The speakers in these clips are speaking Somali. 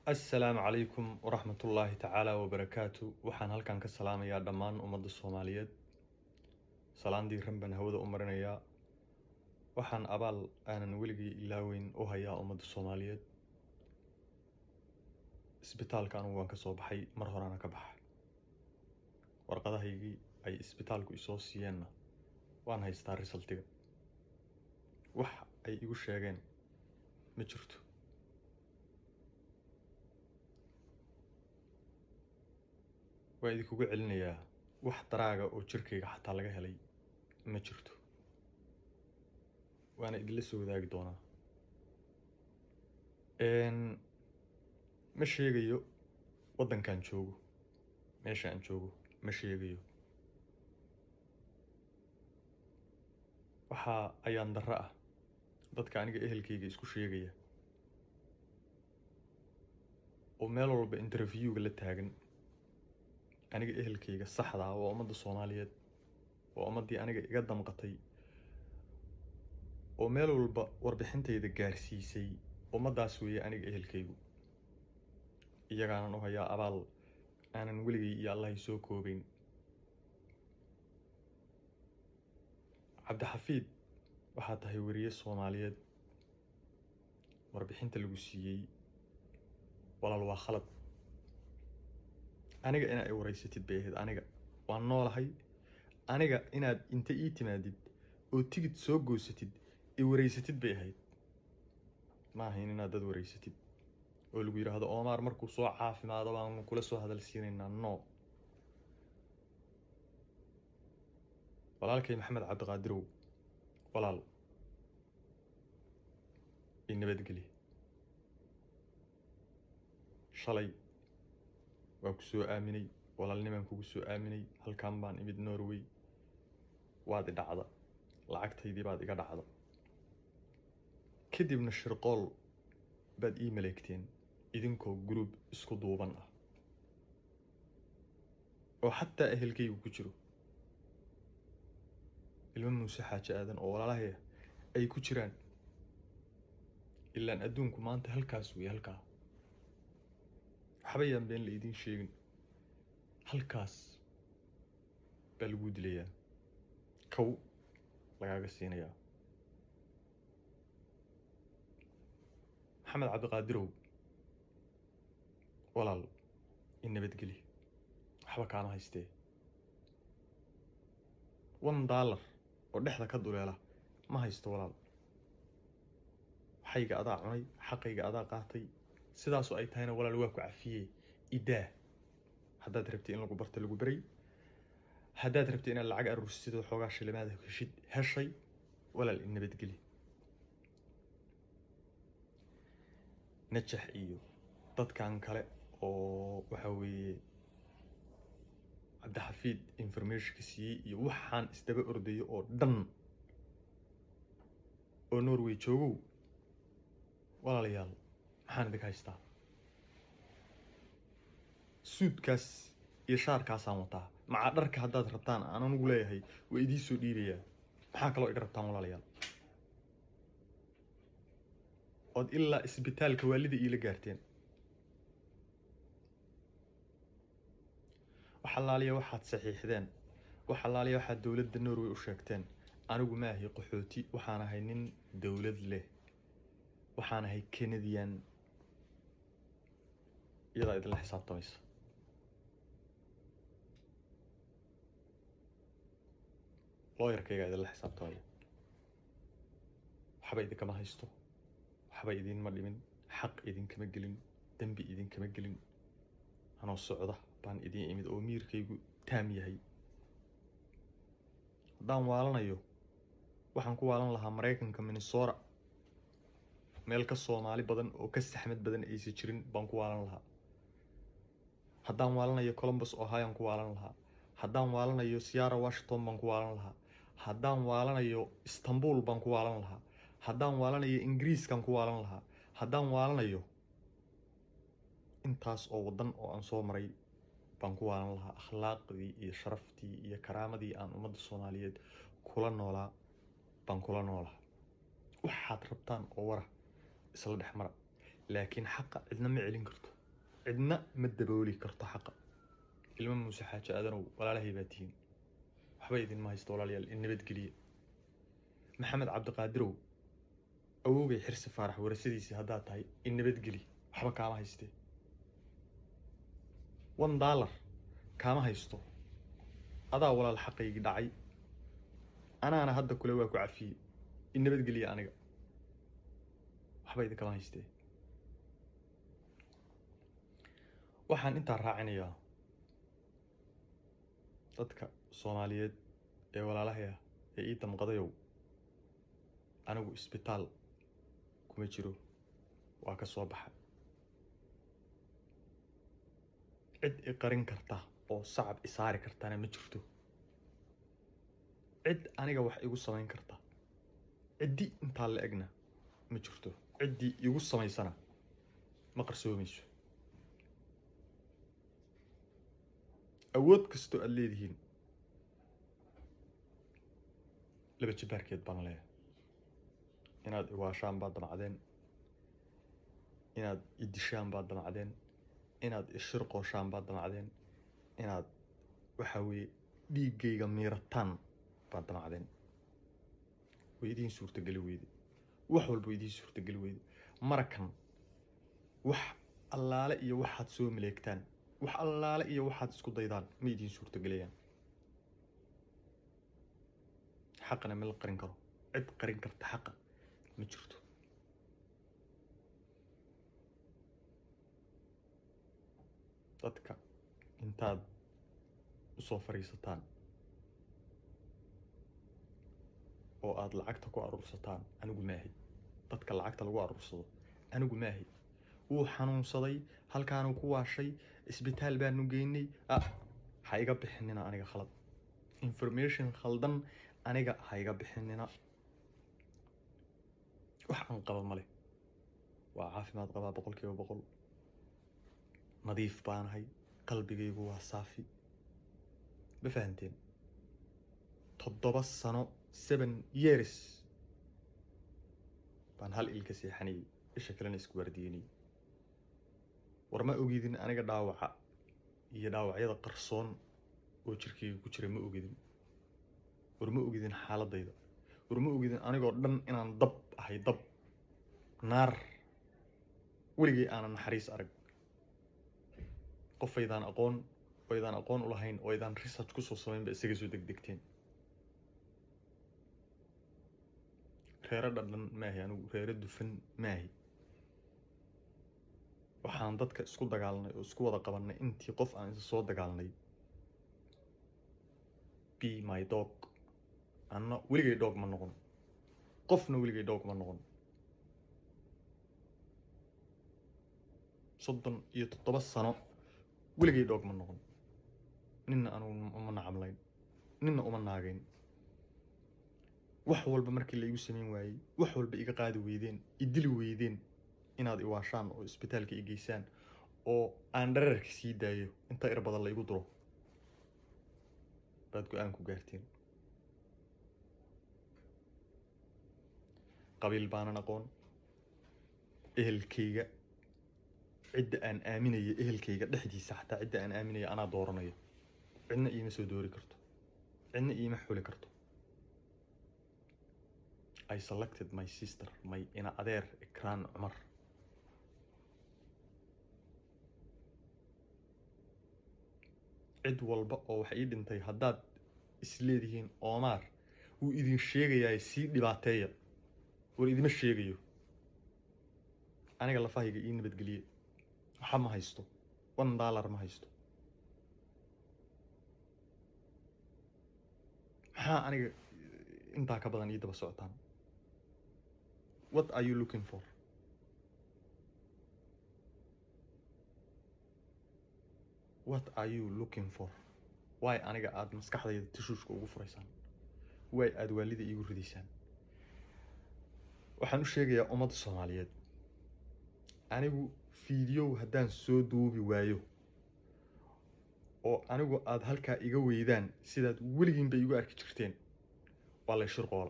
السلام عليكم ورحمة الله تعالى وبركاته. waxaan halkan ka salaamayaa dhammaan ummadda Soomaaliyeed. Salaandii Ramban hawada u marinayaa. Waxaan abaal aanan weligii ilaaweyn u hayaa ummadda Soomaaliyeed. Isbitaalka anigu waan ka soo baxay mar horena ka baxay. Warqadahaygii ay isbitaalku isoo siiyeenna waan haystaa resultiga. Wax ay igu sheegeen ma jirto. waa idinkugu celinayaa wax daraaga oo jirkayga xataa laga helay ma jirto. waana idinla soo wadaagi doonaa. ma sheegayo waddankan joogo, meesha aan joogo ma sheegayo. waxa ayaan darro ah dadka aniga ehelkayga isku sheegaya oo meel walba interviewga la taagan. aniga ehelkayga saxda ah waa ummadda Soomaaliyeed, waa ummaddii aniga iga damqatay oo meel walba warbixintayda gaarsiisay. ummaddaas weeye aniga ehelkaygu. iyagaanan u hayaa abaal aanan weligay iyo allahay soo koobayn. cabdixafiid waxaa tahay weriye Soomaaliyeed. warbixinta lagu siiyey walaal waa khalad. aniga inaad i wareysatid bay ahayd. aniga waan noolahay. aniga inaad inta ii timaadid oo tigid soo goosatid i wareysatid bay ahayd. ma ahayn inaad dad wareysatid oo lagu yiraahdo Omar markuu soo caafimaado baan kula soo hadal siinaynaa. no. walaalkay Maxamed Cabdiqaadirow, walaal i nabadgeli. shalay waan ku soo aaminay, walaalnimaan kugu soo aaminay. halkan baan imid Norway. waad i dhacda, lacagtaydii baad iga dhacda. kadibna shirqool baad ii maleegteen idinkoo group isku duuban ah oo xataa ehelkaygu ku jiro. ilmo Muuse Xaaji Aadan oo walaalahaya ay ku jiraan. ilaan adduunku maanta halkaas weeye. halkaa waxba yaan been la idiin sheegin. halkaas baa lagu dilayaa, kow lagaaga siinayaa. maxamed cabdiqaadirow, walaal i nabadgeli. waxba kaama haystee. $1 oo dhexda ka duleela ma haysto walaal. waxayga adaa cunay, xaqayga adaa qaatay. sidaasoo ay tahayna walaal waa ku cafiyey. idaa haddaad rabtay in lagu barto lagu baray. haddaad rabtay inaad lacag aruursid oo xoogaa shilimaada heshid heshay. walaal i nabadgeli. najax iyo dadkan kale oo waxa weeye cabdixafiid informationka siiyey iyo waxaan isdaba ordayo oo dhan oo Norway joogow, walaalayaal maxaan idinka haystaa? suudkaas iyo shaarkaasaan wataa. macaa dharka haddaad rabtaan aan anugu leeyahay waa idiin soo dhiibayaa. maxaa kaloo iga rabtaan walaalayaal? ood ilaa isbitaalka waalida iila gaarteen. wax allaaliya waxaad saxiixdeen, wax allaaliya waxaad dowladda Norway u sheegteen. anigu ma ahay qaxooti, waxaan ahay nin dowlad leh. waxaan ahay Canadian. iyadaa idinla xisaabtamaysa. looyarkaygaa idinla xisaabtamaya. waxba idinkama haysto, waxba idinma dhimin, xaq idinkama gelin, dembi idinkama gelin. anoo socda baan idiin imid oo miirkaygu taam yahay. haddaan waalanayo waxaan ku waalan lahaa Mareykanka, Minnesota, meel ka Soomaali badan oo ka saxmad badan aysan jirin baan ku waalan lahaa. haddaan waalanayo Columbus, Ohio aan ku waalan lahaa. haddaan waalanayo Seattle, Washington baan ku waalan lahaa. haddaan waalanayo Istanbul baan ku waalan lahaa. haddaan waalanayo Ingiriiskaan ku waalan lahaa. haddaan waalanayo intaas oo waddan oo aan soo maray baan ku waalan lahaa. akhlaaqdii iyo sharaftii iyo karaamadii aan ummadda Soomaaliyeed kula noolaa baan kula noolaa. waxaad rabtaan oo wara isla dhex mara. laakiin xaqa cidna ma celin karto cidna ma dabooli karto xaqa ilmo muuse xaaji aadanow walaalahay baa tihiin waxba idinma haysto walaalayaal in nabadgeliya maxamed cabdiqaadirow awowgay xirsi faarax warasadiisii haddaad tahay in nabadgeli waxba kaama haystee $1 kaama haysto adaa walaal xaqaygii dhacay anaana hadda kule waa ku cafiyey in nabadgeliya aniga waxba idin kama haystee waxaan intaa raacinayaa dadka Soomaaliyeed ee walaalahay ah ee ii damqadayow anigu isbitaal kuma jiro waa ka soo baxay cid i qarin karta oo sacab isaari kartana ma jirto cid aniga wax igu samayn karta ciddi intaa la egna ma jirto ciddii igu samaysana ma qarsoomayso awood kastoo aad leedihiin laba jibaarkeed baan leeyahay inaad iwaashaan baad damacdeen inaad idishaan baad damacdeen inaad ishirqooshaan baad damacdeen inaad waxa weeye dhiiggayga miirataan baad damacdeen way idiin suurtageli weyde wax walba idiin suurtageli weyde marakan wax allaale iyo waxaad soo maleegtaan wax allaale iyo waxaad isku daydaan ma idiin suurtagelayaan xaqna ma la qarin karo cid qarin karta xaqa ma jirto dadka intaad usoo fariisataan oo aad lacagta ku aruursataan anigu maahi dadka lacagta lagu aruursado anigu maahi wuu xanuunsaday halkaanuu ku waashay isbitaal baanu geynay ha iga bixinina aniga khalad information khaldan aniga ha iga bixinina wax aan qaba male waa caafimaad qabaa 100% nadiif baanahay qalbigaygu waa saafi ma fahanteen 7 sano 7 years baan hal ilka seexanayay isha kalena isku wardiinay war ma ogidin aniga dhaawaca iyo dhaawacyada qarsoon oo jirkayga ku jira ma ogidin war ma ogidin xaaladayda war ma ogidin anigoo dhan inaan dab ahay dab naar weligay aanan naxariis arag qofaydaan aqoon u lahayn oo aydaan research ku soo samaynba isaga soo degdegteen reero dhadhan maahi anigu reero dufan maahi waxaan dadka isku dagaalnay oo isku wada qabanay intii qof aan isa soo dagaalnay be my dog anna weligay dog ma noqon qofna weligay dog ma noqon 37 sano weligay dog ma noqon ninna anugu uma nacamlayn ninna uma naagayn wax walba markii la igu samayn waayey wax walba iga qaadi weydeen idili weydeen inaad iwaashaan oo isbitaalka i geysaan oo aan dhararka sii daayo inta irbada la igu duro baad go'aan ku gaarteen qabiil baanan aqoon ehelkayga cidda aan aaminayo ehelkayga dhexdiisa xataa cidda aan aaminayo anaa dooranayo cidna iima soo doori karto cidna iima xuli karto I selected my sister my ina adeer Ikraan Cumar cid walba oo wax ii dhintay haddaad isleedihiin Omar wuu idin sheegayaa sii dhibaateeya war idima sheegayo aniga lafahayga ii nabadgeliye waxa ma haysto $1 ma haysto maxaa aniga intaa ka badan ii daba socotaan what are you looking for what are you looking for why aniga aad maskaxdayda tishuushka ugu furaysaan why aad waalida iigu ridaysaan waxaan u sheegayaa ummadda Soomaaliyeed anigu video haddaan soo duubi waayo oo anigu aad halkaa iga weydaan sidaad weligiinba igu arki jirteen waa la shirqool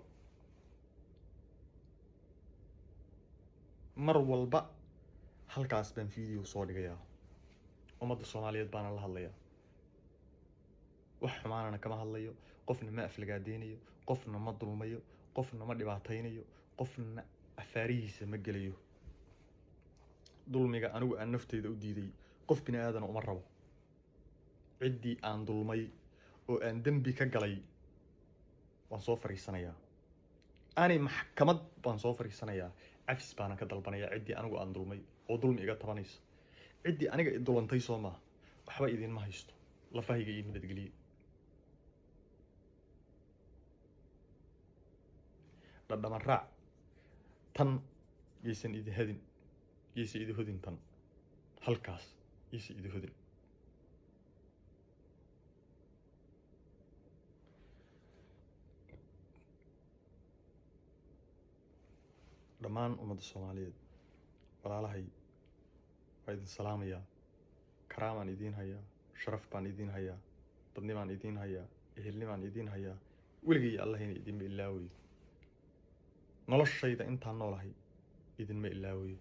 mar walba halkaas baan video soo dhigayaa ummadda Soomaaliyeed baan la hadlayaa wax xumaanana kama hadlayo qofna ma aflagaadeynayo qofna ma dulmayo qofna ma dhibaataynayo qofna afaarihiisa ma gelayo dulmiga anigu aan nafteyda u diiday qof bini aadan uma rabo ciddii aan dulmay oo aan dambi ka galay waan soo fariisanayaa aanay maxkamad baan soo fariisanayaa cafis baan ka dalbanayaa ciddii anigu aan dulmay oo dulmi iga tabanaysa ciddii aniga i dulantay soo ma waxba idin ma haysto lafahayga iyo nabadgeliye dhadhaman raac tan yaysan idi hadin yaysa idi hodin tan halkaas yaysa idi hodin dhammaan ummadda Soomaaliyeed walaalahay waa idin salaamayaa karaamaan idiin hayaa sharaf baan idiin hayaa dadnimaan idiin hayaa ehelnimaan idiin hayaa weligay allahayna idinma ilaawayo noloshayda intaan noolahay idinma ilaawayo